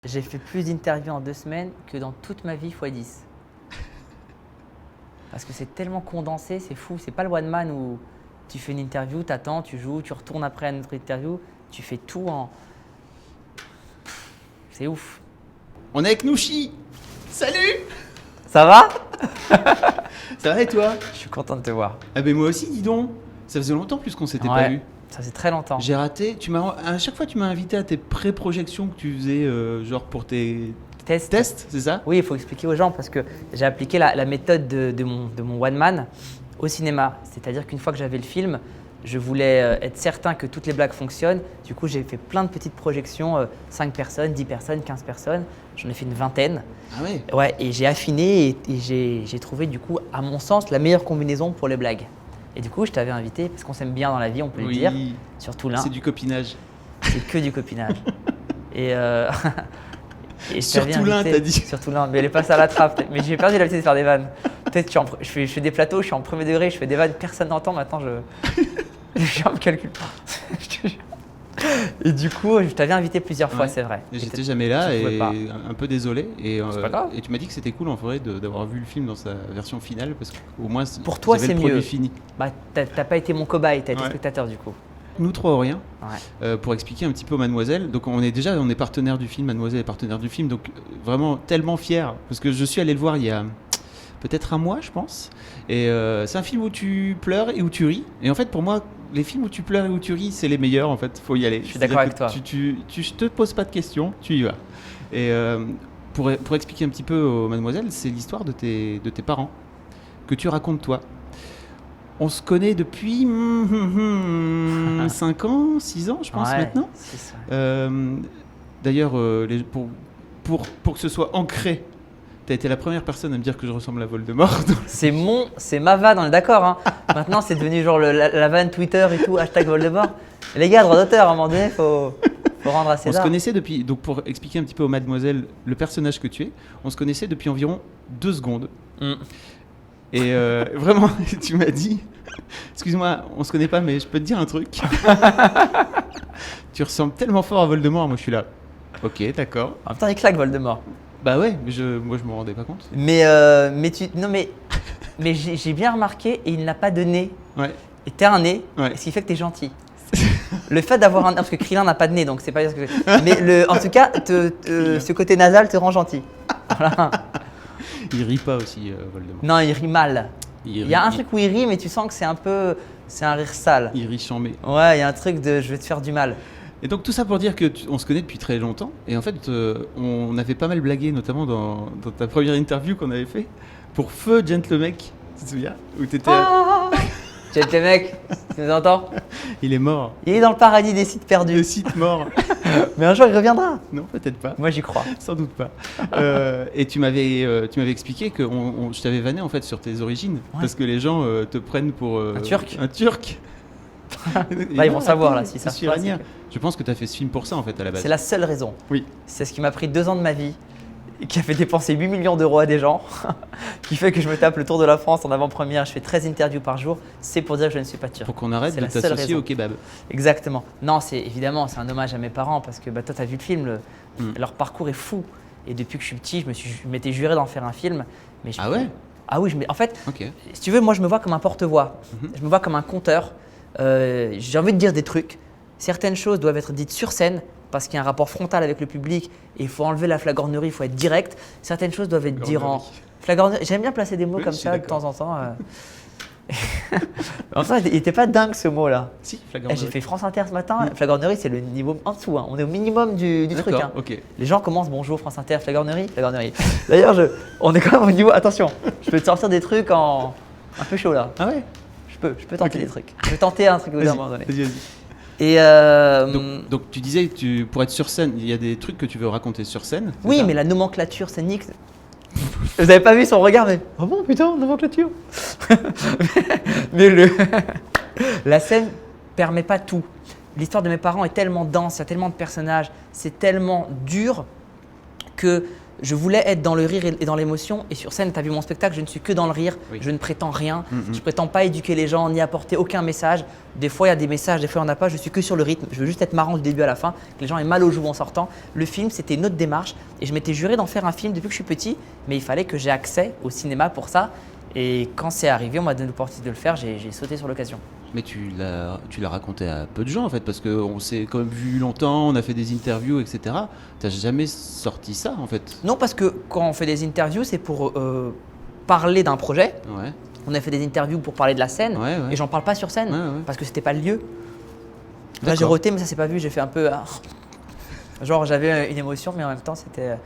J'ai fait plus d'interviews en 2 semaines que dans toute ma vie x10. Parce que c'est tellement condensé, c'est fou. C'est pas le one man où tu fais une interview, tu attends, tu joues, tu retournes après à une autre interview. Tu fais tout en… C'est ouf. On est avec Nouchi. Salut. Ça va? Ça va et toi? Je suis content de te voir. Ah ben moi aussi, dis donc. Ça faisait longtemps plus qu'on s'était Ouais, pas vu. ça fait très longtemps. J'ai raté. À chaque fois, tu m'as invité à tes pré-projections que tu faisais, genre pour tes Test. tests, c'est ça? Oui, il faut expliquer aux gens parce que j'ai appliqué la méthode de mon one man au cinéma. C'est-à-dire qu'une fois que j'avais le film, je voulais être certain que toutes les blagues fonctionnent. Du coup, j'ai fait plein de petites projections, 5 personnes, 10 personnes, 15 personnes. J'en ai fait une vingtaine. Ah ouais. Ouais, et j'ai affiné et j'ai trouvé du coup, à mon sens, la meilleure combinaison pour les blagues. Et du coup, je t'avais invité parce qu'on s'aime bien dans la vie, on peut le dire. Surtout l'un, C'est du copinage. c'est que du copinage. Et, et je t'avais Surtout l'un, invité- t'as dit. Surtout l'un, mais elle est passée à la trappe. Mais j'ai perdu l'habitude de faire des vannes. Peut-être que je fais des plateaux, je suis en premier degré, je fais des vannes, personne n'entend. Maintenant, je me calcule pas. Je te jure. Et du coup, je t'avais invité plusieurs fois, Ouais. c'est vrai. Et Et j'étais jamais là tu pouvais et pas. un peu désolé. Et, C'est pas grave. et tu m'as dit que c'était cool en vrai d'avoir vu le film dans sa version finale parce qu'au moins Pour toi, j'avais c'est le produit mieux. fini. Bah, t'as pas été mon cobaye, t'as été Ouais. spectateur du coup. Nous trois Auriens, Ouais. pour expliquer un petit peu aux Mademoiselles. Donc on est partenaire du film, Mademoiselle est partenaire du film, donc vraiment tellement fier parce que je suis allé le voir il y a peut-être un mois, je pense. Et c'est un film où tu pleures et où tu ris. Et en fait, pour moi, les films où tu pleures et où tu ris, c'est les meilleurs. En fait, faut y aller. Je suis d'accord avec toi. Tu te poses pas de questions, tu y vas. Et pour expliquer un petit peu aux Mademoiselles, c'est l'histoire de tes parents que tu racontes toi. On se connaît depuis 5 ans, 6 ans, je pense, Ouais, maintenant. c'est ça. D'ailleurs, pour que ce soit ancré, tu as été la première personne à me dire que je ressemble à Voldemort. C'est ma vanne, on est d'accord. Hein. Maintenant, c'est devenu genre la vanne Twitter et tout, hashtag Voldemort. Les gars, droit d'auteur, à un moment donné, faut rendre à On se César. connaissait depuis, donc pour expliquer un petit peu aux Mademoiselles le personnage que tu es, on se connaissait depuis environ 2 secondes. Mm. Et vraiment, tu m'as dit, excuse-moi, on se connaît pas, mais je peux te dire un truc. Tu ressembles tellement fort à Voldemort, moi je suis là. Ok, d'accord. En même temps, il claque Voldemort. Bah ouais, mais moi je me rendais pas compte. Mais j'ai bien remarqué et il n'a pas de nez. Ouais. Et t'as un nez, Ouais. ce qui fait que t'es gentil. Le fait d'avoir un nez, parce que Krillin n'a pas de nez, donc c'est pas ce que mais en tout cas, ce côté nasal te rend gentil. Voilà. Il rit pas aussi, Voldemort. Non, il rit mal. Il Il y a un rit- truc où il rit, mais tu sens que c'est un rire sale. Il rit chambé. Ouais, il y a un truc de je vais te faire du mal. Et donc tout ça pour dire que on se connaît depuis très longtemps. Et en fait, on avait pas mal blagué, notamment dans ta première interview qu'on avait fait pour Feu Gentlemec. Tu te souviens? Où t'étais. Jet le mec, tu nous entends? Il est mort. Il est dans le paradis des sites Le perdus. site mort. Mais un jour, il reviendra. Non, peut-être pas. Moi, j'y crois. Sans doute pas. Et tu m'avais expliqué que je t'avais vanné en fait sur tes origines parce que les gens te prennent pour Un Turc. Un Turc. Là, ils vont savoir, là, si ça je se suis passe, iranien. c'est Je pense que tu as fait ce film pour ça en fait à la base. C'est la seule raison. Oui. C'est ce qui m'a pris 2 ans de ma vie, et qui a fait dépenser 8 millions d'euros à des gens, qui fait que je me tape le tour de la France en avant-première, je fais 13 interviews par jour. C'est pour dire que je ne suis pas turc. Pour qu'on arrête C'est de la seule t'associer raison. au kebab. Exactement. Non, c'est un hommage à mes parents parce que toi, tu as vu le film, leur parcours est fou. Et depuis que je suis petit, je m'étais juré d'en faire un film. Mais Ah ouais? Ah oui, en fait, Ok. si tu veux, moi, je me vois comme un porte-voix. Mhm. Je me vois comme un conteur. J'ai envie de dire des trucs. Certaines choses doivent être dites sur scène parce qu'il y a un rapport frontal avec le public et il faut enlever la flagornerie, il faut être direct. Certaines choses doivent être dites en… Flagornerie. J'aime bien placer des mots Oui, comme je suis ça de d'accord. temps en temps. Enfin, il n'était pas dingue ce mot-là. Si, Eh, flagornerie. j'ai fait France Inter ce matin. Flagornerie, c'est le niveau en dessous. Hein. On est au minimum du truc. D'accord, Hein. ok. Les gens commencent bonjour France Inter, flagornerie, flagornerie. D'ailleurs, on est quand même au niveau. Attention, je peux te sortir des trucs un peu chaud là. Ah ouais? Je peux tenter Ok. des trucs. Je peux tenter un truc à un Vas-y, moment donné. vas-y, vas-y. Et Donc tu disais, pour être sur scène, il y a des trucs que tu veux raconter sur scène. c'est oui, ça? mais la nomenclature scénique. Vous avez pas vu son regard, mais oh bon putain, nomenclature. mais la scène permet pas tout. L'histoire de mes parents est tellement dense, il y a tellement de personnages, c'est tellement dur que je voulais être dans le rire et dans l'émotion. Et sur scène, tu as vu mon spectacle, je ne suis que dans le rire. Oui. Je ne prétends rien. Je ne prétends pas éduquer les gens, ni apporter aucun message. Des fois, il y a des messages, des fois, il n'y en a pas. Je suis que sur le rythme. Je veux juste être marrant du début à la fin, que les gens aient mal aux joues en sortant. Le film, c'était une autre démarche. Et je m'étais juré d'en faire un film depuis que je suis petit. Mais il fallait que j'ai accès au cinéma pour ça. Et quand c'est arrivé, on m'a donné l'opportunité de le faire. J'ai sauté sur l'occasion. Mais tu l'as raconté à peu de gens en fait, parce qu'on s'est quand même vu longtemps, on a fait des interviews, etc. T'as jamais sorti ça en fait? Non, parce que quand on fait des interviews, c'est pour parler d'un projet. Ouais. On a fait des interviews pour parler de la scène. Ouais. Et j'en parle pas sur scène Ouais. parce que c'était pas le lieu. Là, j'ai D'accord. roté, mais ça s'est pas vu. J'ai fait un peu. Genre, j'avais une émotion, mais en même temps, c'était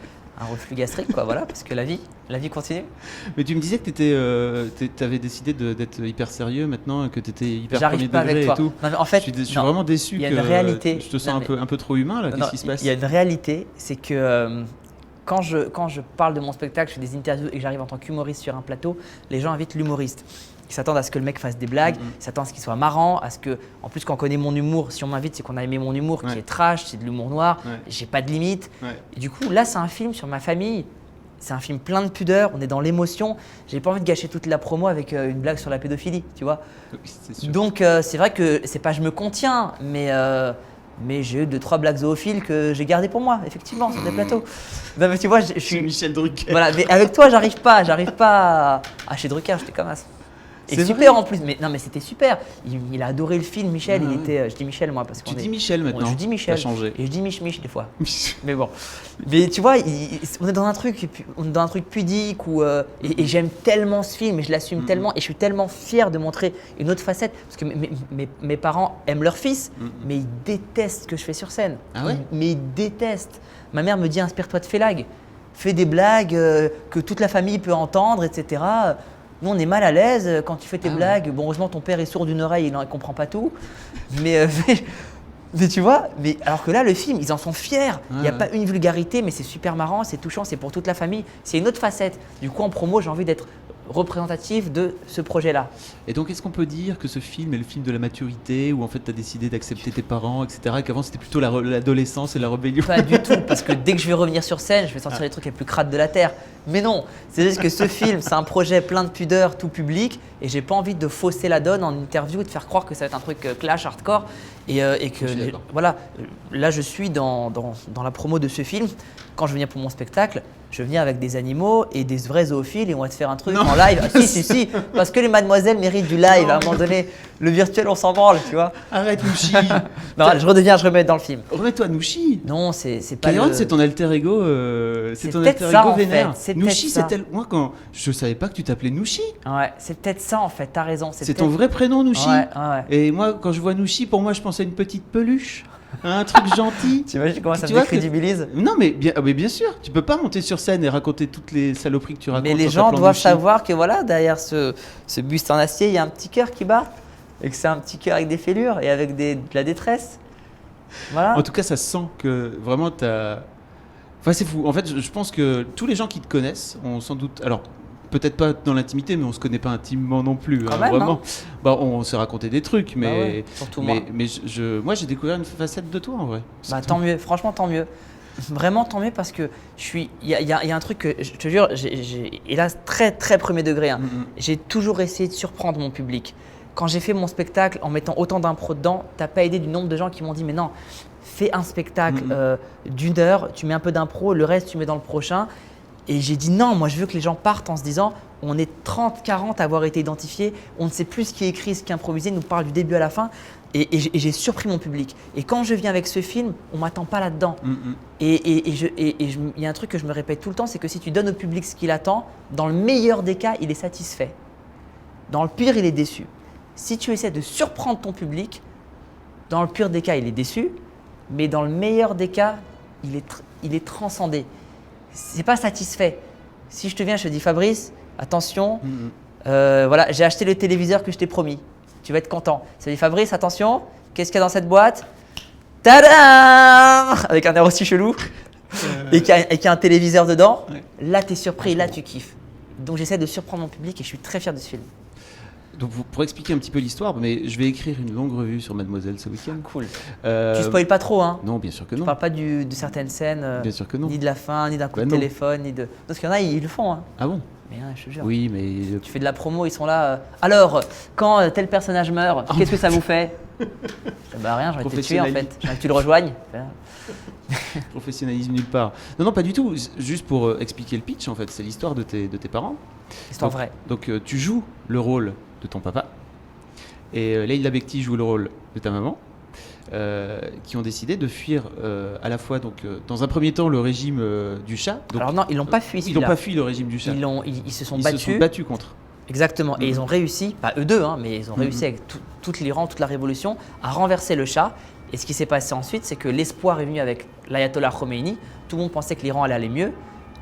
un reflux gastrique, quoi. Voilà, parce que la vie continue. Mais tu me disais que t'avais décidé d'être hyper sérieux maintenant, que t'étais hyper J'arrive premier pas degré avec toi. et tout. Non, mais en fait, Je suis non. vraiment déçu Il y a que une réalité. je te sens Non, un peu trop humain là. Non, Qu'est-ce qui se passe? Il y a une réalité, c'est que quand je parle de mon spectacle, je fais des interviews et que j'arrive en tant qu'humoriste sur un plateau, les gens invitent l'humoriste. Ils s'attendent à ce que le mec fasse des blagues, ils s'attendent à ce qu'il soit marrant, à ce que, en plus quand on connaît mon humour, si on m'invite, c'est qu'on a aimé mon humour qui Ouais. est trash, c'est de l'humour noir, Ouais. j'ai pas de limite. Ouais. Et du coup, là, c'est un film sur ma famille. C'est un film plein de pudeur, on est dans l'émotion. J'ai pas envie de gâcher toute la promo avec une blague sur la pédophilie, tu vois. Oui, c'est sûr. Donc c'est vrai que c'est pas je me contiens, mais j'ai eu 2-3 blagues zoophiles que j'ai gardées pour moi, effectivement, sur des plateaux. Non mais tu vois, je C'est suis. Michel Drucker. Voilà, mais avec toi, j'arrive pas chez Drucker, j'étais comme ça. Et C'est super vrai. en plus, mais non mais c'était super. Il a adoré le film, Michel. Ah il ouais. était, je dis Michel moi parce qu'on Tu est. dis Michel maintenant. Je dis Michel. T'as changé. Et je dis Mich des fois. Mais bon, mais tu vois, on est dans un truc, pudique où et j'aime tellement ce film et je l'assume tellement et je suis tellement fier de montrer une autre facette parce que mes parents aiment leur fils, mais ils détestent ce que je fais sur scène. Ah ouais? Mais ils détestent. Ma mère me dit inspire-toi de Félag, fais des blagues que toute la famille peut entendre, etc. Nous, on est mal à l'aise quand tu fais tes Ah ouais. blagues. Bon, heureusement, ton père est sourd d'une oreille, il ne comprend pas tout. Mais tu vois, alors que là, le film, ils en sont fiers. Il n'y a Ouais. pas une vulgarité, mais c'est super marrant, c'est touchant, c'est pour toute la famille. C'est une autre facette. Du coup, en promo, j'ai envie d'être représentatif de ce projet-là. Et donc, est-ce qu'on peut dire que ce film est le film de la maturité, où en fait tu as décidé d'accepter tes parents, etc. Et qu'avant c'était plutôt l'adolescence et la rébellion? Pas du tout, parce que dès que je vais revenir sur scène, je vais sortir les trucs les plus crades de la Terre. Mais non, c'est juste que ce film, c'est un projet plein de pudeur, tout public, et j'ai pas envie de fausser la donne en interview et de faire croire que ça va être un truc clash, hardcore. Et que Je suis d'accord. voilà, là je suis dans la promo de ce film. Quand je viens pour mon spectacle, je viens avec des animaux et des vrais zoophiles et on va te faire un truc Non. en live. Ah, si, parce que les mademoiselles méritent du live. À un moment donné, le virtuel, on s'en branle, tu vois. Arrête Nouchi. Non, je remets dans le film. Remets-toi Nouchi. Non, c'est pas Kairon, le... c'est ton alter ego. C'est ton peut-être alter ça, ego en fait. vénère. C'est Nouchi, peut-être ça. moi quand je savais pas que tu t'appelais Nouchi. Ouais, c'est peut-être ça en fait, t'as raison. C'est ton vrai prénom Nouchi. Ouais. Et moi quand je vois Nouchi, pour moi je pense à une petite peluche, à un truc gentil. T'imagines comment ça Tu me vois que- décrédibilise? Non mais bien sûr, tu peux pas monter sur scène et raconter toutes les saloperies que tu racontes. Mais les en gens t'appelant doivent Nouchi. savoir que voilà, derrière ce buste en acier, il y a un petit cœur qui bat. Et que c'est un petit cœur avec des fêlures et avec de la détresse. Voilà. En tout cas, ça se sent que vraiment t'as. Enfin, c'est fou. En fait, je pense que tous les gens qui te connaissent ont sans doute. Alors, peut-être pas dans l'intimité, mais on se connaît pas intimement non plus. Quand même, vraiment. Bah, on s'est raconté des trucs, mais. Bah ouais, surtout moi. Mais moi, j'ai découvert une facette de toi en vrai. Bah, C'est tant tout. mieux, franchement tant mieux. Vraiment tant mieux parce que il y a un truc que je te jure, et là très très premier degré, hein, j'ai toujours essayé de surprendre mon public. Quand j'ai fait mon spectacle en mettant autant d'impro dedans, t'as pas idée du nombre de gens qui m'ont dit mais non, fais un spectacle d'une heure, tu mets un peu d'impro, le reste tu mets dans le prochain. Et j'ai dit non, moi je veux que les gens partent en se disant on est 30-40 à avoir été identifiés, on ne sait plus ce qui est écrit, ce qui est improvisé, nous parle du début à la fin. Et j'ai surpris mon public. Et quand je viens avec ce film, on m'attend pas là-dedans. Et il y a un truc que je me répète tout le temps, c'est que si tu donnes au public ce qu'il attend, dans le meilleur des cas, il est satisfait. Dans le pire, il est déçu. Si tu essaies de surprendre ton public, dans le pire des cas, il est déçu, mais dans le meilleur des cas, il est transcendé. C'est pas satisfait. Si je te viens, je te dis Fabrice, attention, voilà, j'ai acheté le téléviseur que je t'ai promis. Tu vas être content. Ça dit Fabrice, attention, qu'est-ce qu'il y a dans cette boîte? Tadam! Avec un air aussi chelou et qu'il y a un téléviseur dedans. Ouais. Là, tu es surpris, là, tu kiffes. Donc, j'essaie de surprendre mon public et je suis très fier de ce film. Donc pour expliquer un petit peu l'histoire, mais je vais écrire une longue revue sur Mademoiselle ce week-end. Cool. Tu spoiles pas trop, hein? Non, bien sûr que Tu non. parles pas de certaines scènes, Bien sûr que non. ni de la fin, ni d'un coup Bah de non. téléphone, ni de. Parce qu'il y en a, ils le font, hein. Ah bon? Mais hein, je te jure. Oui, mais Tu fais de la promo, ils sont là. Alors, quand tel personnage meurt, qu'est-ce que ça vous fait? Bah rien, j'aurais été tué en fait. J'aurais que tu le rejoignes. professionnalisme nulle part. Non, non, pas du tout. Juste pour expliquer le pitch, en fait, c'est l'histoire de tes parents. Histoire vraie. Donc tu joues le rôle de ton papa et Leïla Bekti joue le rôle de ta maman, qui ont décidé de fuir à la fois donc dans un premier temps le régime du Shah. Donc, Alors non, ils l'ont pas fui. ils n'ont pas fui le régime du Shah. Ils se sont Ils battus. se sont battus contre. Exactement. Et ils ont réussi, pas eux deux, hein, mais ils ont réussi avec tout l'Iran, toute la révolution, à renverser le Shah. Et ce qui s'est passé ensuite, c'est que l'espoir est venu avec l'ayatollah Khomeini. Tout le monde pensait que l'Iran allait aller mieux.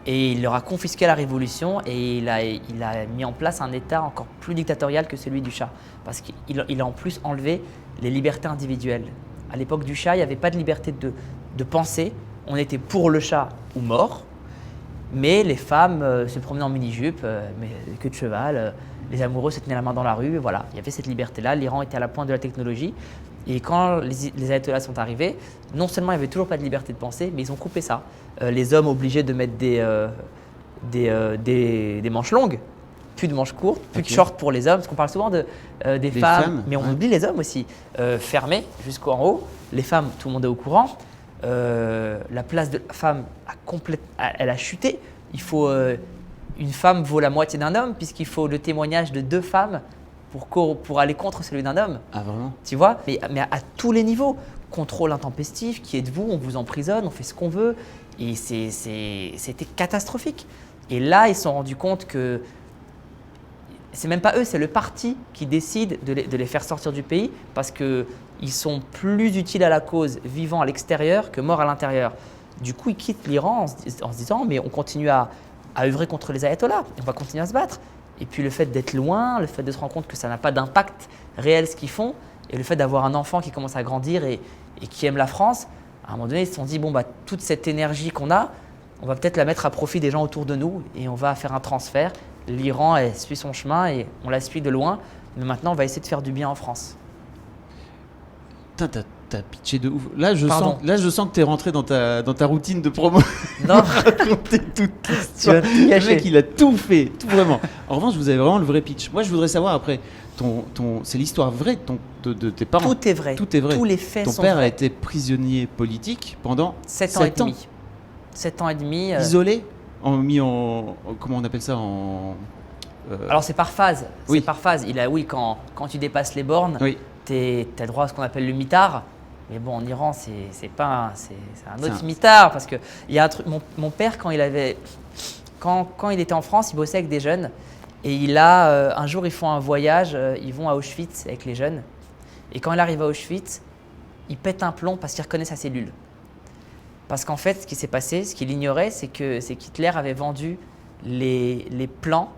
Et il leur a confisqué la révolution et il a mis en place un État encore plus dictatorial que celui du Shah. Parce qu'il a en plus enlevé les libertés individuelles. À l'époque du Shah, il n'y avait pas de liberté de penser. On était pour le Shah ou mort. Mais les femmes se promenaient en mini-jupe, mais queue de cheval. Les amoureux se tenaient la main dans la rue. Voilà, il y avait cette liberté-là. L'Iran était à la pointe de la technologie. Et quand les ayatollahs sont arrivés, non seulement il n'y avait toujours pas de liberté de penser, mais ils ont coupé ça. Les hommes obligés de mettre des manches longues, plus de manches courtes, plus de shorts pour les hommes, parce qu'on parle souvent des femmes, mais on oublie les hommes aussi. Fermés jusqu'en haut, les femmes, tout le monde est au courant. La place de la femme elle a chuté. Il faut, une femme vaut la moitié d'un homme, puisqu'il faut le témoignage de 2 femmes pour aller contre celui d'un homme. Ah vraiment? Tu vois, mais à tous les niveaux. Contrôle intempestif, qui êtes-vous? On vous emprisonne, on fait ce qu'on veut. Et c'était catastrophique. Et là, ils se sont rendus compte que c'est même pas eux, c'est le parti qui décide de les faire sortir du pays parce qu'ils sont plus utiles à la cause vivant à l'extérieur que morts à l'intérieur. Du coup, ils quittent l'Iran en se disant mais on continue à œuvrer contre les ayatollahs, on va continuer à se battre. Et puis le fait d'être loin, le fait de se rendre compte que ça n'a pas d'impact réel ce qu'ils font, et le fait d'avoir un enfant qui commence à grandir et qui aime la France, à un moment donné, ils se sont dit, bon, bah, toute cette énergie qu'on a, on va peut-être la mettre à profit des gens autour de nous et on va faire un transfert. L'Iran suit son chemin et on la suit de loin, mais maintenant, on va essayer de faire du bien en France. Putain, t'as pitché de ouf. Là, je sens que t'es rentré dans ta routine de promo. Non, raconter toute l'histoire. Le mec, il a tout fait, tout vraiment. En revanche, vous avez vraiment le vrai pitch. Moi, je voudrais savoir après, c'est l'histoire vraie de tes parents. Tout est vrai. Tout est vrai. Tous les faits sont vrais. Ton père a vrais. été prisonnier politique pendant 7 ans et demi. 7 ans et demi. Isolé, mis en comment on appelle ça Alors c'est par phase. Oui. C'est par phase. Quand tu dépasses les bornes, oui. tu as droit à ce qu'on appelle le mitard. Mais bon, en Iran, c'est un autre mitard parce que il y a un truc. Mon père, quand il était en France, il bossait avec des jeunes et un jour ils font un voyage, ils vont à Auschwitz avec les jeunes et quand il arrive à Auschwitz, il pète un plomb parce qu'il reconnaît sa cellule. Parce qu'en fait, ce qui s'est passé, ce qu'il ignorait, c'est qu'Hitler avait vendu les plans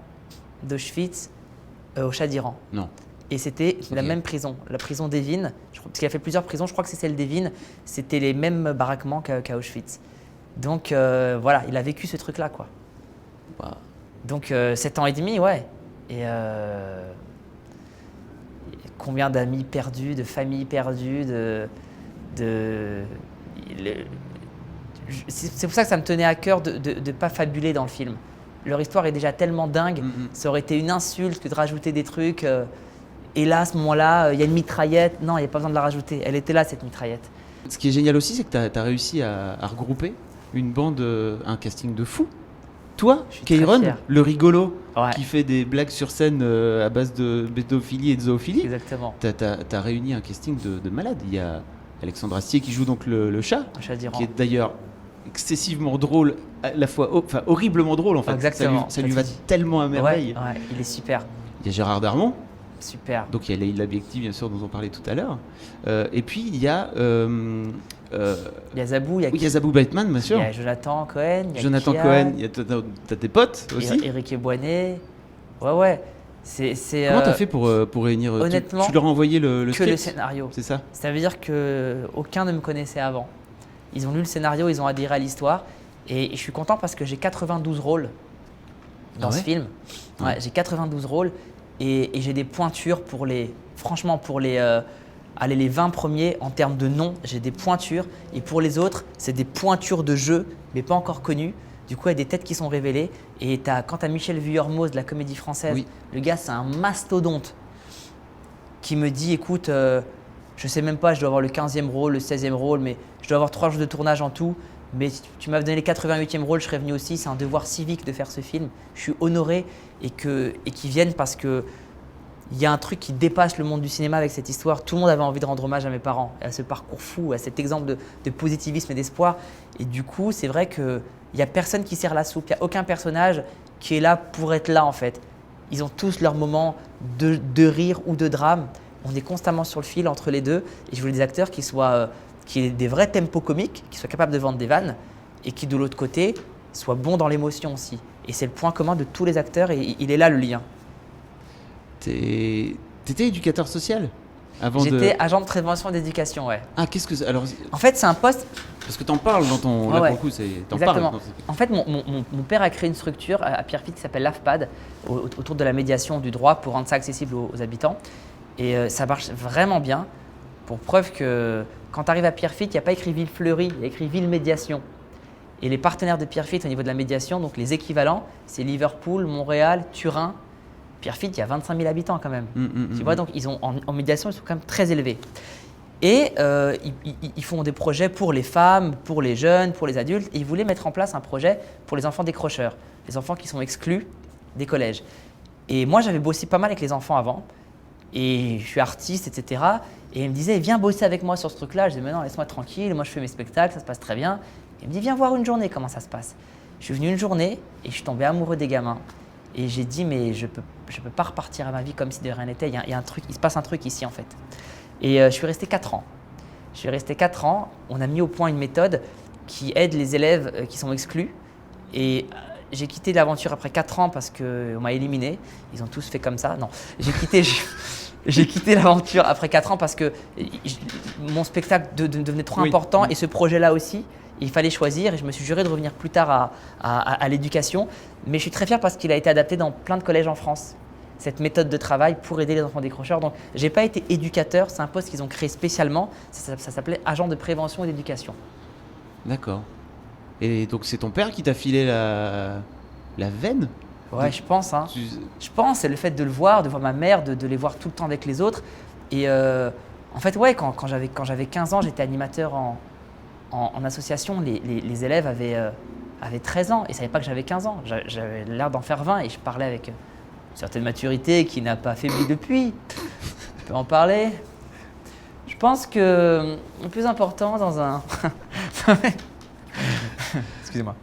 d'Auschwitz au Shah d'Iran. Non. Et c'était la même prison, la prison d'Evin. Parce qu'il a fait plusieurs prisons, je crois que c'est celle d'Evin. C'était les mêmes baraquements qu'à Auschwitz. Donc voilà, il a vécu ce truc-là, quoi. Wow. Donc 7 ans et demi, ouais. Et combien d'amis perdus, de familles perdues, c'est pour ça que ça me tenait à cœur de ne pas fabuler dans le film. Leur histoire est déjà tellement dingue, ça aurait été une insulte que de rajouter des trucs. Et là, à ce moment-là, il y a une mitraillette. Non, il n'y a pas besoin de la rajouter. Elle était là, cette mitraillette. Ce qui est génial aussi, c'est que tu as réussi à regrouper une bande, un casting de fous. Toi, Keiron, le rigolo, ouais, qui fait des blagues sur scène à base de pédophilie et de zoophilie. Exactement. Tu as réuni un casting de malades. Il y a Alexandre Astier qui joue donc le chat, d'Iran, qui est d'ailleurs excessivement drôle, à la fois horriblement drôle en fait. Exactement. Ça lui va tellement à merveille. Ouais, il est super. Il y a Gérard Darmon. Super. Donc il y a Leïla Bekti, bien sûr, dont on parlait tout à l'heure. Et puis il y a Zabou, il y a Zabou Bateman, bien sûr. Il y a Jonathan Cohen. Jonathan Cohen, il y a t'as tes potes aussi. Éric Boinet. Ouais. Comment t'as fait pour réunir? Honnêtement, tu leur as envoyé le script, le scénario. C'est ça. Ça veut dire qu'aucun ne me connaissait avant. Ils ont lu le scénario, ils ont adhéré à l'histoire. Et je suis content parce que j'ai 92 rôles dans ce film. Ouais, j'ai 92 rôles. et j'ai des pointures franchement, pour les 20 premiers en termes de noms, j'ai des pointures. Et pour les autres, c'est des pointures de jeux, mais pas encore connues. Du coup, il y a des têtes qui sont révélées. Et quand tu as Michel Vuillermoz de la Comédie Française, Oui. le gars, c'est un mastodonte qui me dit, écoute, je sais même pas, je dois avoir le 15e rôle, le 16e rôle, mais je dois avoir 3 jours de tournage en tout. Mais si tu m'as donné le 88e rôle, je serais venu aussi. C'est un devoir civique de faire ce film. Je suis honoré et qu'ils viennent parce que il y a un truc qui dépasse le monde du cinéma avec cette histoire. Tout le monde avait envie de rendre hommage à mes parents, à ce parcours fou, à cet exemple de positivisme et d'espoir. Et du coup, c'est vrai qu'il n'y a personne qui sert la soupe. Il n'y a aucun personnage qui est là pour être là en fait. Ils ont tous leurs moments de rire ou de drame. On est constamment sur le fil entre les deux. Et je voulais des acteurs qui aient des vrais tempos comiques, qui soient capables de vendre des vannes et qui de l'autre côté soient bons dans l'émotion aussi. Et c'est le point commun de tous les acteurs et il est là le lien. T'étais éducateur social avant J'étais agent de prévention et d'éducation, ouais. Ah, qu'est-ce que c'est alors? En fait, c'est un poste. Parce que t'en parles dans ton. Là, Ouais. pour le coup, t'en Exactement. parles. En fait, mon père a créé une structure à Pierrefitte qui s'appelle l'AFPAD, autour de la médiation du droit pour rendre ça accessible aux habitants. Et ça marche vraiment bien. Pour preuve que quand tu arrives à Pierrefitte, il n'y a pas écrit Ville Fleurie, il y a écrit Ville Médiation. Et les partenaires de Pierrefitte au niveau de la médiation, donc les équivalents, c'est Liverpool, Montréal, Turin. Pierrefitte, il y a 25 000 habitants quand même. Tu vois, donc ils ont, en médiation, ils sont quand même très élevés. Et ils font des projets pour les femmes, pour les jeunes, pour les adultes. Et ils voulaient mettre en place un projet pour les enfants décrocheurs, les enfants qui sont exclus des collèges. Et moi, j'avais bossé pas mal avec les enfants avant. Et je suis artiste, etc. Et il me disait, viens bosser avec moi sur ce truc-là. Je disais, mais non, laisse-moi tranquille, moi je fais mes spectacles, ça se passe très bien. Il me dit, viens voir une journée comment ça se passe. Je suis venu une journée et je suis tombé amoureux des gamins. Et j'ai dit, mais je peux pas repartir à ma vie comme si de rien n'était. Il y a un truc, il se passe un truc ici en fait. Et je suis resté 4 ans. Je suis resté 4 ans. On a mis au point une méthode qui aide les élèves qui sont exclus. Et j'ai quitté l'aventure après 4 ans parce qu'on m'a éliminé. Ils ont tous fait comme ça. Non, j'ai quitté l'aventure après 4 ans parce que mon spectacle devenait trop important et ce projet-là aussi. Il fallait choisir et je me suis juré de revenir plus tard à l'éducation. Mais je suis très fier parce qu'il a été adapté dans plein de collèges en France, cette méthode de travail pour aider les enfants décrocheurs. Donc, je n'ai pas été éducateur, c'est un poste qu'ils ont créé spécialement. Ça s'appelait agent de prévention et d'éducation. D'accord. Et donc, c'est ton père qui t'a filé la veine? Ouais, je pense. Hein. Je pense, c'est le fait de le voir, de voir ma mère, de les voir tout le temps avec les autres. Et en fait, ouais, quand j'avais 15 ans, j'étais animateur en association. Les élèves avaient 13 ans et ne savaient pas que j'avais 15 ans. J'avais l'air d'en faire 20 et je parlais avec une certaine maturité qui n'a pas faibli depuis. Je peux en parler. Je pense que le plus important dans un… Excusez-moi.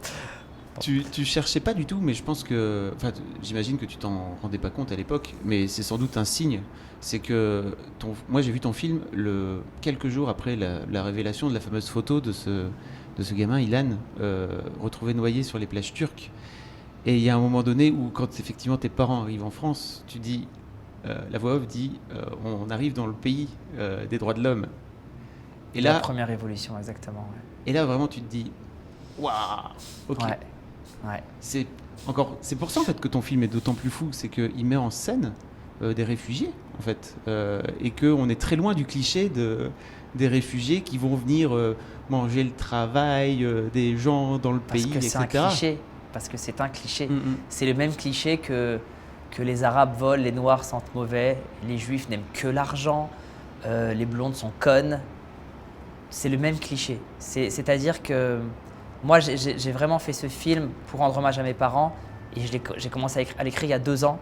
Tu cherchais pas du tout, mais je pense que… Enfin, j'imagine que tu t'en rendais pas compte à l'époque, mais c'est sans doute un signe. C'est que moi, j'ai vu ton film quelques jours après la révélation de la fameuse photo de ce gamin, Ilan, retrouvé noyé sur les plages turques. Et il y a un moment donné où, quand effectivement tes parents arrivent en France, tu dis… la voix off dit on arrive dans le pays des droits de l'homme. Et la là, première révolution, exactement. Ouais. Et là, vraiment, tu te dis waouh, ok. Ouais. C'est pour ça en fait que ton film est d'autant plus fou, c'est qu'il met en scène des réfugiés en fait, et qu'on est très loin du cliché des réfugiés qui vont venir manger le travail des gens dans le pays, etc. Parce que c'est un cliché. C'est le même cliché que les Arabes volent, les Noirs sentent mauvais, les Juifs n'aiment que l'argent, les blondes sont connes. C'est le même cliché. C'est-à-dire que moi, j'ai vraiment fait ce film pour rendre hommage à mes parents et j'ai commencé à l'écrire il y a 2 ans.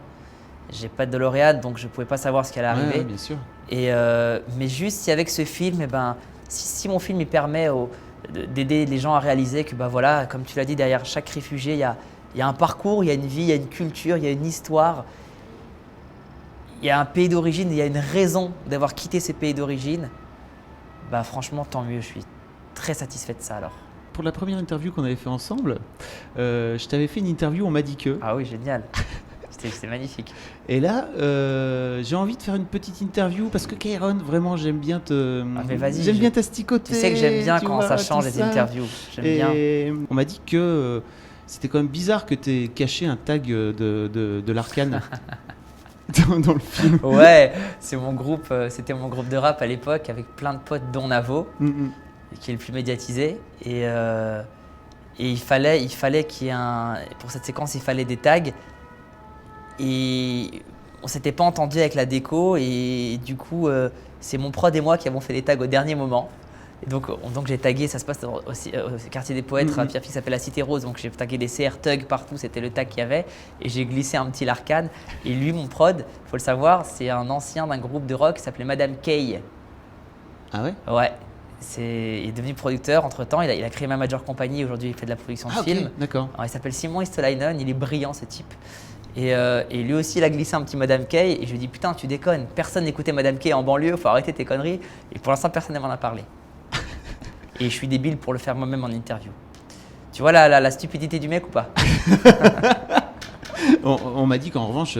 J'ai pas de DeLorean, donc je ne pouvais pas savoir ce qui allait arriver. Ouais, bien sûr. Mais juste si avec ce film, si mon film il permet d'aider les gens à réaliser que voilà, comme tu l'as dit, derrière chaque réfugié, il y a un parcours, il y a une vie, il y a une culture, il y a une histoire. Il y a un pays d'origine, il y a une raison d'avoir quitté ces pays d'origine. Franchement, tant mieux, je suis très satisfait de ça alors. Pour la première interview qu'on avait fait ensemble, je t'avais fait une interview, on m'a dit que… Ah oui, génial. C'était magnifique. Et là, j'ai envie de faire une petite interview parce que Kairon, vraiment, j'aime bien j'aime bien t'asticoter. Tu sais que j'aime bien quand ça change les interviews. J'aime bien. On m'a dit que c'était quand même bizarre que tu aies caché un tag de l'Arcane. dans le film. Ouais, c'était mon groupe de rap à l'époque avec plein de potes dont Navo, qui est le plus médiatisé. Et il fallait qu'il y ait pour cette séquence, il fallait des tags. Et on s'était pas entendu avec la déco et du coup, c'est mon prod et moi qui avons fait les tags au dernier moment. Et donc j'ai tagué, ça se passe au quartier des poètes, à Pierrefitte, qui s'appelle la Cité Rose. Donc j'ai tagué des CR Tug partout, c'était le tag qu'il y avait. Et j'ai glissé un petit Larkane. Et lui, mon prod, il faut le savoir, c'est un ancien d'un groupe de rock qui s'appelait Madame Kay. Ah ouais? Ouais. Il est devenu producteur entre-temps, il a créé ma major compagnie, aujourd'hui il fait de la production de films. Okay, d'accord. Alors, il s'appelle Simon Istolainen, il est brillant ce type. Et lui aussi il a glissé un petit Madame Kay et je lui ai dit putain tu déconnes, personne n'écoutait Madame Kay en banlieue, faut arrêter tes conneries. Et pour l'instant personne ne m'en a parlé. Et je suis débile pour le faire moi-même en interview. Tu vois la stupidité du mec ou pas? On m'a dit qu'en revanche,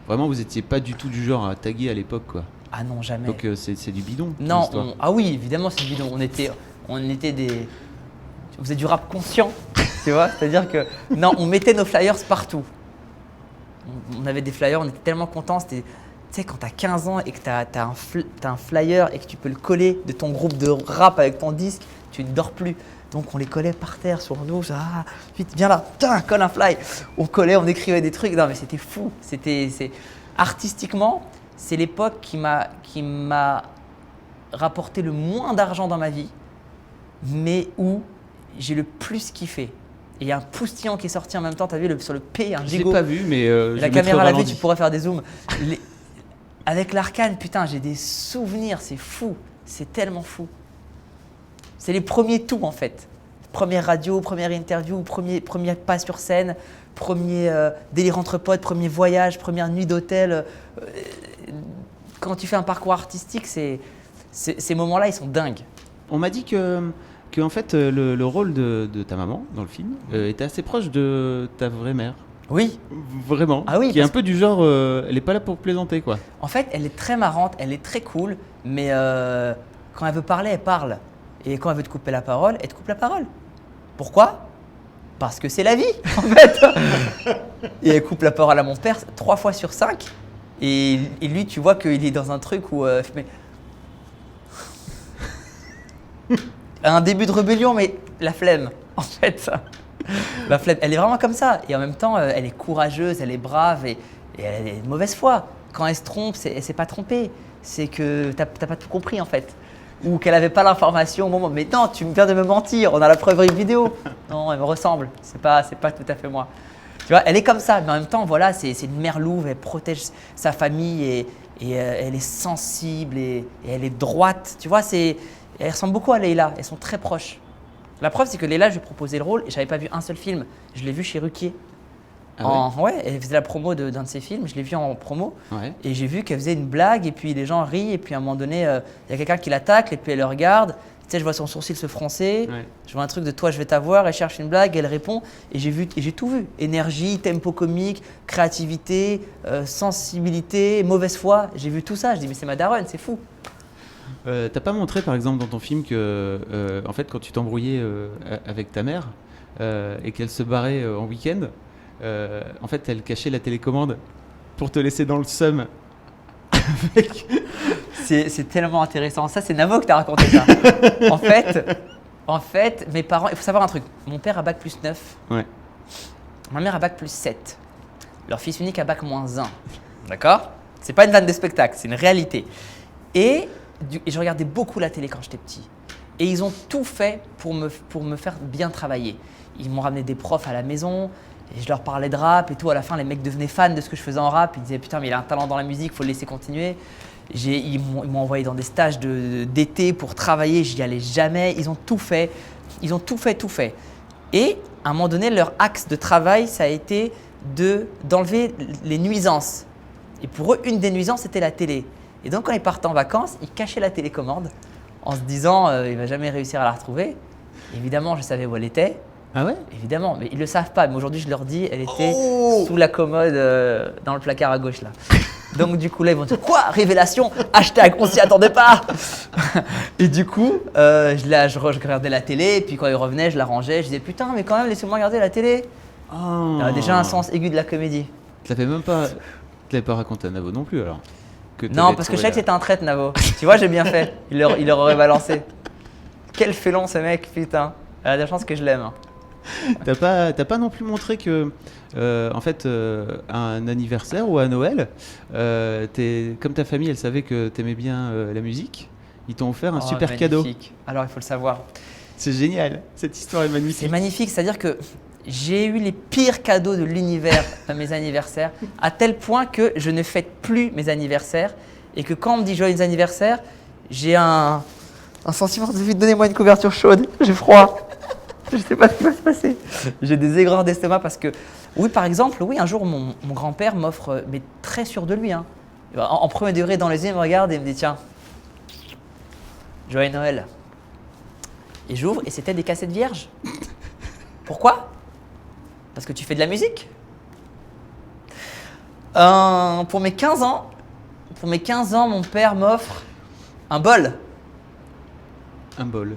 vraiment vous étiez pas du tout du genre à taguer à l'époque quoi. Ah non, jamais. Donc c'est du bidon. Non, ah oui, évidemment c'est du bidon. On était des... Vous faisait du rap conscient, tu vois. C'est-à-dire que non, on mettait nos flyers partout. On avait des flyers, on était tellement contents. C'était, tu sais, quand t'as 15 ans et que t'as un flyer et que tu peux le coller de ton groupe de rap avec ton disque, tu ne dors plus. Donc on les collait par terre sur nous. Ah, vite, viens là, tiens, colle un fly. On collait, on écrivait des trucs. Non mais c'était fou. Artistiquement, c'est l'époque qui m'a rapporté le moins d'argent dans ma vie, mais où j'ai le plus kiffé. Et il y a un poustillon qui est sorti en même temps, tu as vu sur le P, un gigot. Je l'ai pas vu, mais la caméra à la vue, tu pourrais faire des zooms. Avec l'Arkane, putain, j'ai des souvenirs, c'est fou, c'est tellement fou. C'est les premiers tout en fait. Première radio, première interview, premier pas sur scène, premier délire entre potes, premier voyage, première nuit d'hôtel. Quand tu fais un parcours artistique, ces moments-là, ils sont dingues. On m'a dit que en fait, le rôle de ta maman dans le film était assez proche de ta vraie mère. Oui. Vraiment. Ah oui. Qui est un peu du genre, elle n'est pas là pour plaisanter quoi. En fait, elle est très marrante, elle est très cool, mais quand elle veut parler, elle parle. Et quand elle veut te couper la parole, elle te coupe la parole. Pourquoi? Parce que c'est la vie, en fait. Et elle coupe la parole à mon père 3 fois sur 5. Et lui, tu vois qu'il est dans un truc où… un début de rébellion, mais la flemme, en fait. La flemme, elle est vraiment comme ça. Et en même temps, elle est courageuse, elle est brave et elle est de mauvaise foi. Quand elle se trompe, elle s'est pas trompée. C'est que t'as pas tout compris, en fait. Ou qu'elle n'avait pas l'information au moment. Mais non, tu viens de me mentir, on a la preuve vidéo. Non, elle me ressemble, c'est pas tout à fait moi. Tu vois, elle est comme ça, mais en même temps, voilà, c'est une mère louve, elle protège sa famille et elle est sensible et elle est droite. Tu vois, elle ressemble beaucoup à Leïla, elles sont très proches. La preuve, c'est que Leïla, je lui ai proposé le rôle et j'avais pas vu un seul film. Je l'ai vu chez Ruquier. Ouais, elle faisait la promo d'un de ses films, je l'ai vu en promo et j'ai vu qu'elle faisait une blague et puis les gens rient et puis à un moment donné, il y a quelqu'un qui l'attaque et puis elle le regarde. Tu sais, je vois son sourcil se froncer, je vois un truc de toi je vais t'avoir, elle cherche une blague, elle répond et j'ai tout vu. Énergie, tempo comique, créativité, sensibilité, mauvaise foi, j'ai vu tout ça. Je dis mais c'est ma daronne, c'est fou. T'as pas montré par exemple dans ton film que en fait quand tu t'embrouillais avec ta mère et qu'elle se barrait en week-end, en fait elle cachait la télécommande pour te laisser dans le seum avec... C'est tellement intéressant. Ça, c'est Navo qui t'a raconté ça. en fait, mes parents, il faut savoir un truc. Mon père a bac plus 9. Ouais. Ma mère a bac plus 7. Leur fils unique a bac moins 1. D'accord? C'est pas une vanne de spectacle, c'est une réalité. Et je regardais beaucoup la télé quand j'étais petit. Et ils ont tout fait pour me faire bien travailler. Ils m'ont ramené des profs à la maison. Et je leur parlais de rap et tout. À la fin, les mecs devenaient fans de ce que je faisais en rap. Ils disaient putain, mais il a un talent dans la musique, faut le laisser continuer. Ils m'ont envoyé dans des stages d'été pour travailler. J'y allais jamais. Ils ont tout fait. Ils ont tout fait. Et à un moment donné, leur axe de travail, ça a été d'enlever les nuisances. Et pour eux, une des nuisances, c'était la télé. Et donc, quand ils partaient en vacances, ils cachaient la télécommande en se disant il va jamais réussir à la retrouver. Évidemment, je savais où elle était. Ah ouais? Évidemment, mais ils ne le savent pas. Mais aujourd'hui, je leur dis, elle était sous la commode dans le placard à gauche là. Donc du coup là, ils vont dire quoi? Révélation, hashtag, on s'y attendait pas. Et du coup, je regardais la télé. Et puis quand ils revenaient, je la rangeais. Je disais putain, mais quand même, laissez-moi regarder la télé. Oh. Il y a déjà un sens aigu de la comédie. Ça fait même pas... Tu l'avais pas raconté à Navo non plus alors Non, parce que je savais que c'était un traître, Navo. Tu vois, j'ai bien fait. Il leur aurait balancé. Quel félon ce mec, putain. Elle a de la chance que je l'aime. T'as pas non plus montré que, en fait, à un anniversaire ou à Noël, comme ta famille, elle savait que t'aimais bien la musique, ils t'ont offert un super cadeau. Alors, il faut le savoir. C'est génial, cette histoire est magnifique. C'est magnifique, c'est-à-dire que j'ai eu les pires cadeaux de l'univers à mes anniversaires, à tel point que je ne fête plus mes anniversaires et que quand on me dit joyeux anniversaire, j'ai un sentiment de donnez-moi une couverture chaude, j'ai froid. Je ne sais pas ce qui va se passer. J'ai des aigreurs d'estomac parce que, oui, par exemple, un jour, mon grand-père m'offre, mais très sûr de lui, hein, en premier degré dans les yeux, il me regarde et il me dit tiens, joyeux Noël. Et j'ouvre et c'était des cassettes vierges. Pourquoi ? Parce que tu fais de la musique. Pour mes 15 ans, mon père m'offre un bol. Un bol.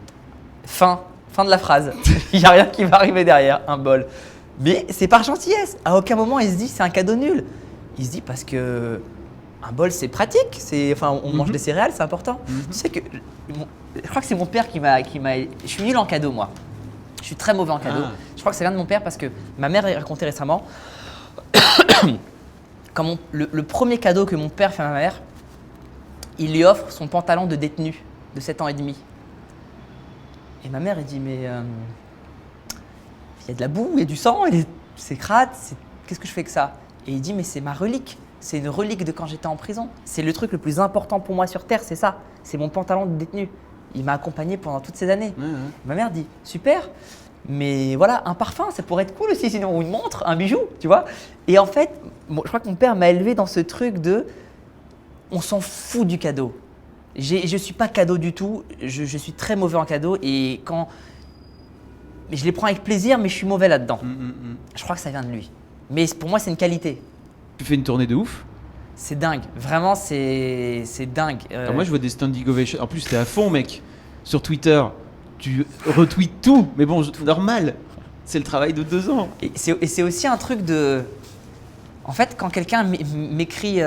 Fin de la phrase. Il n'y a rien qui va arriver derrière, un bol. Mais c'est par gentillesse. À aucun moment il se dit c'est un cadeau nul. Il se dit parce que un bol c'est pratique. On mange des céréales, c'est important. Tu sais que je crois que c'est mon père qui m'a. Je suis nul en cadeau moi. Je suis très mauvais en cadeau. Je crois que ça vient de mon père parce que ma mère a raconté récemment quand le premier cadeau que mon père fait à ma mère, il lui offre son pantalon de détenu de 7 ans et demi. Et ma mère, elle dit mais il y a de la boue, il y a du sang, c'est crade, qu'est-ce que je fais avec ça ? Et il dit mais c'est ma relique, c'est une relique de quand j'étais en prison. C'est le truc le plus important pour moi sur Terre, c'est ça, c'est mon pantalon de détenu. Il m'a accompagné pendant toutes ces années. Ma mère dit super, mais voilà, un parfum, ça pourrait être cool aussi, sinon, ou une montre, un bijou, tu vois. Et en fait, je crois que mon père m'a élevé dans ce truc de on s'en fout du cadeau. Je suis pas cadeau du tout, je suis très mauvais en cadeau et je les prends avec plaisir, mais je suis mauvais là-dedans. Je crois que ça vient de lui. Mais pour moi, c'est une qualité. Tu fais une tournée de ouf. C'est dingue, vraiment, c'est dingue. Alors moi, je vois des standing ovations. En plus, t'es à fond, mec. Sur Twitter, tu retweets tout. Mais bon, normal. C'est le travail de 2 ans. Et c'est aussi un truc de. En fait, quand quelqu'un m'écrit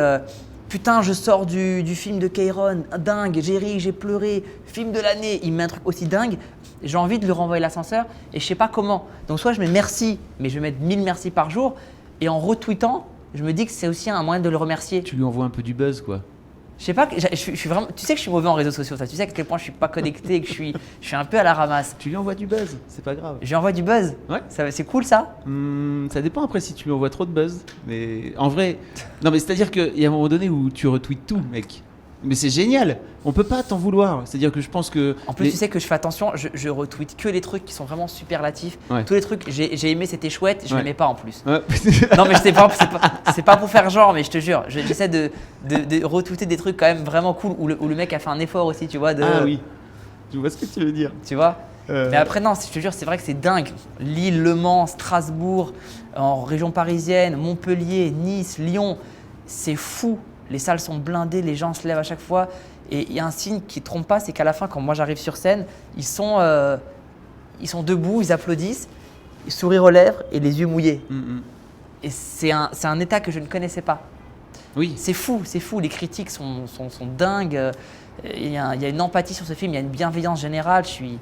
putain, je sors du film de Kairon, dingue, j'ai ri, j'ai pleuré, film de l'année, il me met un truc aussi dingue, j'ai envie de lui renvoyer l'ascenseur et je sais pas comment. Donc soit je mets merci, mais je vais mettre 1000 merci par jour et en retweetant, je me dis que c'est aussi un moyen de le remercier. Tu lui envoies un peu du buzz, quoi. Je sais pas, je suis vraiment. Tu sais que je suis mauvais en réseaux sociaux, ça. Tu sais à quel point je suis pas connecté, que je suis un peu à la ramasse. Tu lui envoies du buzz, c'est pas grave. Je lui envoie du buzz. Ouais. C'est cool ça. Ça dépend après si tu lui envoies trop de buzz. Mais en vrai, non mais c'est-à-dire qu'il y a un moment donné où tu retweets tout, mec. Mais c'est génial. On peut pas t'en vouloir. C'est-à-dire que je pense que. En plus, tu sais que je fais attention. Je retweet que les trucs qui sont vraiment superlatifs. Ouais. Tous les trucs, j'ai aimé, c'était chouette. Je l'aimais pas en plus. Ouais. Non mais c'est pas pour faire genre, mais je te jure, j'essaie de retweeter des trucs quand même vraiment cool où le mec a fait un effort aussi, tu vois. Ah oui. Je vois ce que tu veux dire. Tu vois. Mais après non, je te jure, c'est vrai que c'est dingue. Lille, Le Mans, Strasbourg, en région parisienne, Montpellier, Nice, Lyon, c'est fou. Les salles sont blindées, les gens se lèvent à chaque fois. Et il y a un signe qui ne trompe pas, c'est qu'à la fin, quand moi j'arrive sur scène, ils sont debout, ils applaudissent, sourire aux lèvres et les yeux mouillés. Et c'est un état que je ne connaissais pas. Oui. C'est fou. Les critiques sont dingues. Il y a une empathie sur ce film, il y a une bienveillance générale. Je suis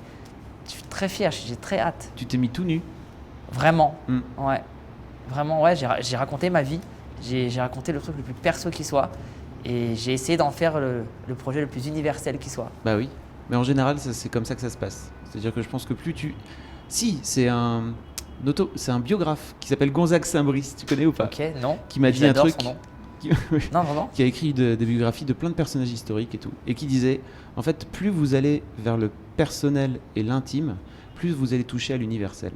très fier, j'ai très hâte. Tu t'es mis tout nu. Vraiment, ouais. Vraiment, ouais, j'ai raconté ma vie. J'ai raconté le truc le plus perso qui soit et j'ai essayé d'en faire le projet le plus universel qui soit. Bah oui, mais en général c'est comme ça que ça se passe. C'est-à-dire que je pense que plus tu... Si, c'est un biographe qui s'appelle Gonzague Saint-Brice, tu connais ou pas? Ok, non. Qui m'a dit un truc... Son nom. Non, vraiment. Qui a écrit des biographies de plein de personnages historiques et tout. Et qui disait, en fait, plus vous allez vers le personnel et l'intime, plus vous allez toucher à l'universel.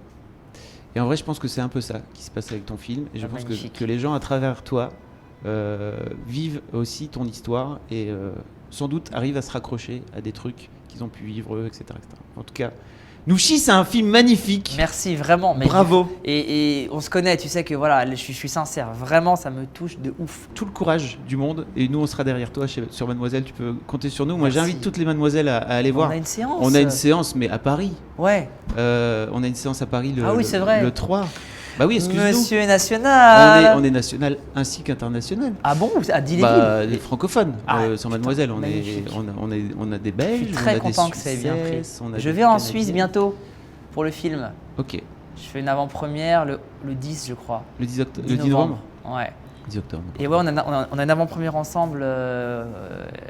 Et en vrai, je pense que c'est un peu ça qui se passe avec ton film. Et je pense que les gens, à travers toi, vivent aussi ton histoire et sans doute arrivent à se raccrocher à des trucs qu'ils ont pu vivre eux, etc. En tout cas, Nouchi, c'est un film magnifique. Merci, vraiment. Mais bravo. Et on se connaît, tu sais que voilà, je suis sincère. Vraiment, ça me touche de ouf. Tout le courage du monde. Et nous, on sera derrière toi sur Mademoiselle. Tu peux compter sur nous. Moi, Merci. j'invite toutes les Mademoiselles à aller voir. On a une séance. On a une séance, mais à Paris. Ouais. On a une séance à Paris oui, c'est vrai. le 3. Bah oui, excuse-nous. Monsieur National. On est national ainsi qu'international. Ah bon, à Dille Les francophones, Ah, sur putain, Mademoiselle, magnifique. on a des Je Belges, suis très on a content des que ça ait bien pris. Suisses, on a Je des vais en Canadiens. Suisse bientôt pour le film. Ok, Je fais une avant-première le 10, je crois. le 10 10 le 10 novembre. Ouais. 10 octobre. Et ouais, on a une avant-première ensemble.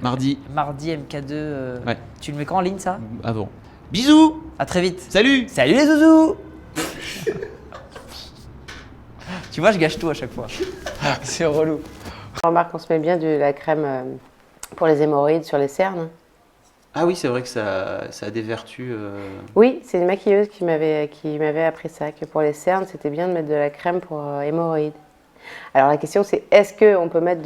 Mardi, Mardi MK2. Ouais. Tu le mets quand en ligne ça? avant. Bisous. À très vite. Salut. Salut les zouzous. Tu vois, je gâche tout à chaque fois. C'est relou. Remarque, on se met bien de la crème pour les hémorroïdes sur les cernes. Ah oui, c'est vrai que ça a des vertus. Oui, c'est une maquilleuse qui m'avait appris ça, que pour les cernes, c'était bien de mettre de la crème pour hémorroïdes. Alors la question c'est, est-ce qu'on peut mettre